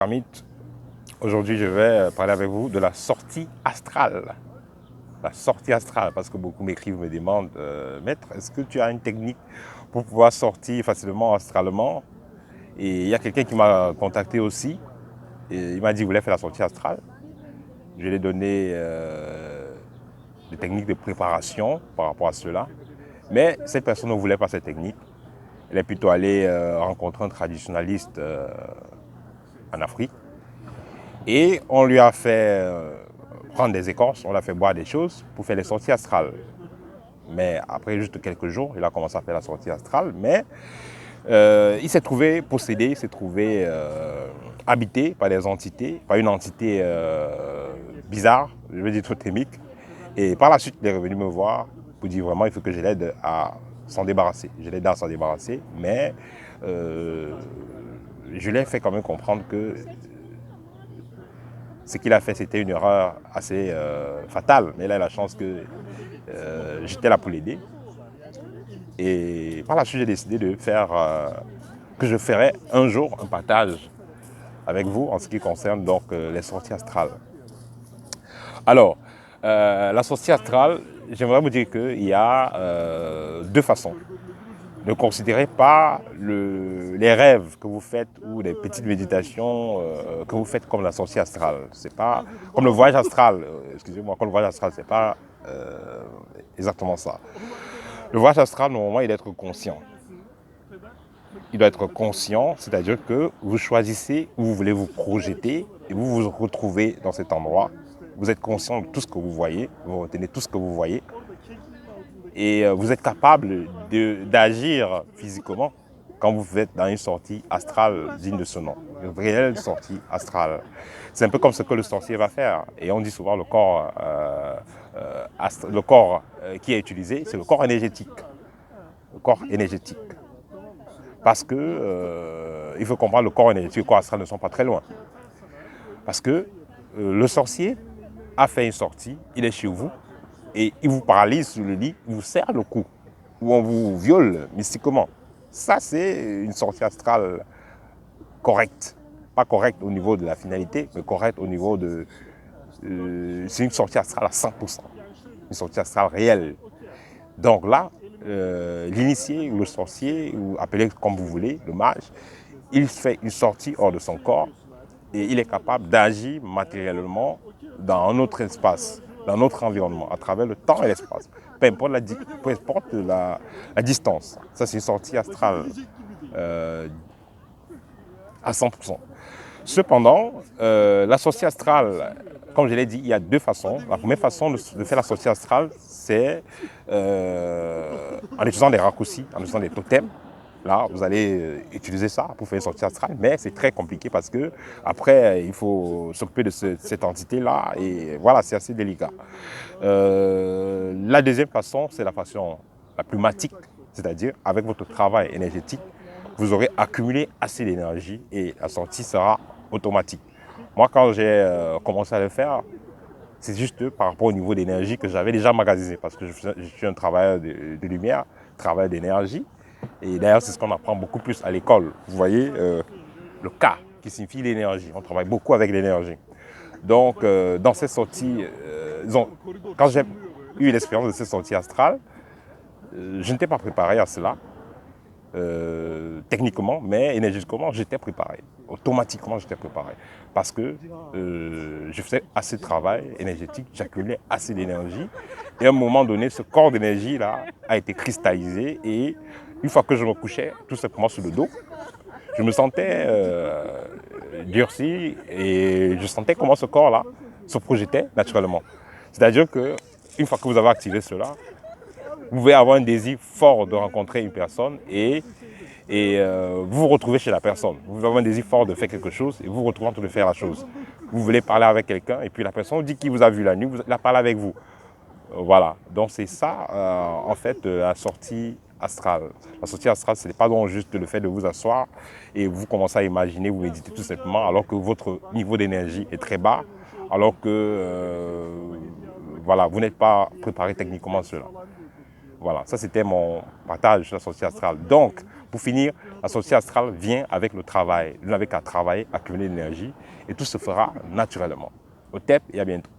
Amit, aujourd'hui je vais parler avec vous de la sortie astrale. La sortie astrale, parce que beaucoup m'écrivent, me demandent, Maître, est-ce que tu as une technique pour pouvoir sortir facilement astralement? Et il y a quelqu'un qui m'a contacté aussi, et il m'a dit qu'il voulait faire la sortie astrale. Je lui ai donné des techniques de préparation par rapport à cela. Mais cette personne ne voulait pas cette technique. Elle est plutôt allée rencontrer un traditionnaliste en Afrique. Et on lui a fait prendre des écorces, on l'a fait boire des choses pour faire les sorties astrales. Mais après juste quelques jours, il a commencé à faire la sortie astrale, mais il s'est trouvé possédé, il s'est trouvé habité par des entités, par une entité bizarre, je veux dire totémique. Et par la suite, il est revenu me voir pour dire vraiment il faut que je l'aide à s'en débarrasser. Je l'aide à s'en débarrasser, mais je lui ai fait quand même comprendre que ce qu'il a fait, c'était une erreur assez fatale. Mais il a la chance que j'étais là pour l'aider. Et par la suite, j'ai décidé de faire que je ferai un jour un partage avec vous en ce qui concerne donc les sorties astrales. Alors, la sortie astrale, j'aimerais vous dire qu'il y a deux façons. Ne considérez pas les rêves que vous faites ou les petites méditations que vous faites comme la sortie astrale. C'est pas comme le voyage astral. Excusez-moi, comme le voyage astral, c'est pas exactement ça. Le voyage astral, normalement, il doit être conscient. Il doit être conscient, c'est-à-dire que vous choisissez où vous voulez vous projeter et vous vous retrouvez dans cet endroit. Vous êtes conscient de tout ce que vous voyez, vous retenez tout ce que vous voyez et vous êtes capable d'agir physiquement quand vous êtes dans une sortie astrale digne de ce nom, une réelle sortie astrale. C'est un peu comme ce que le sorcier va faire. Et on dit souvent le corps qui est utilisé, c'est le corps énergétique. Le corps énergétique. Parce que il faut comprendre le corps énergétique et le corps astral ne sont pas très loin. Parce que le sorcier a fait une sortie, il est chez vous, et il vous paralyse sur le lit, il vous serre le cou, ou on vous viole mystiquement. Ça, c'est une sortie astrale correcte. Pas correcte au niveau de la finalité, mais correcte au niveau de... c'est une sortie astrale à 100%. Une sortie astrale réelle. Donc là, l'initié ou le sorcier, ou appelez comme vous voulez, le mage, il fait une sortie hors de son corps et il est capable d'agir matériellement dans un autre espace, dans notre environnement, à travers le temps et l'espace. Peu importe la distance. Ça, c'est une sortie astrale à 100%. Cependant, la sortie astrale, comme je l'ai dit, il y a deux façons. La première façon de faire la sortie astrale, c'est en utilisant des raccourcis, en utilisant des totems. Là, vous allez utiliser ça pour faire une sortie astrale, mais c'est très compliqué parce que après, il faut s'occuper de cette entité-là et voilà, c'est assez délicat. La deuxième façon, c'est la façon la plus matique, c'est-à-dire avec votre travail énergétique, vous aurez accumulé assez d'énergie et la sortie sera automatique. Moi, quand j'ai commencé à le faire, c'est juste par rapport au niveau d'énergie que j'avais déjà magasiné parce que je suis un travailleur de lumière, travailleur d'énergie. Et d'ailleurs, c'est ce qu'on apprend beaucoup plus à l'école. Vous voyez, le K qui signifie l'énergie. On travaille beaucoup avec l'énergie. Donc, dans ces sorties, quand j'ai eu l'expérience de ces sorties astrales, je n'étais pas préparé à cela. Techniquement, mais énergétiquement, j'étais préparé. Automatiquement, j'étais préparé. Parce que je faisais assez de travail énergétique, j'accumulais assez d'énergie. Et à un moment donné, ce corps d'énergie-là a été cristallisé. Et une fois que je me couchais, tout simplement sur le dos, je me sentais durci et je sentais comment ce corps-là se projetait naturellement. C'est-à-dire qu'une fois que vous avez activé cela, vous pouvez avoir un désir fort de rencontrer une personne et vous vous retrouvez chez la personne. Vous pouvez avoir un désir fort de faire quelque chose et vous vous retrouvez en train de faire la chose. Vous voulez parler avec quelqu'un et puis la personne dit qu'il vous a vu la nuit, il a parlé avec vous. Voilà, donc c'est ça en fait la sortie astrale. La sortie astrale, ce n'est pas donc juste le fait de vous asseoir et vous commencez à imaginer, vous méditez tout simplement alors que votre niveau d'énergie est très bas, alors que voilà, vous n'êtes pas préparé techniquement à cela. Voilà, ça c'était mon partage sur la sortie astrale. Donc, Pour finir, la sortie astrale vient avec le travail. Vous n'avez qu'à travailler, accumuler l'énergie et tout se fera naturellement. Au TEP et à bientôt.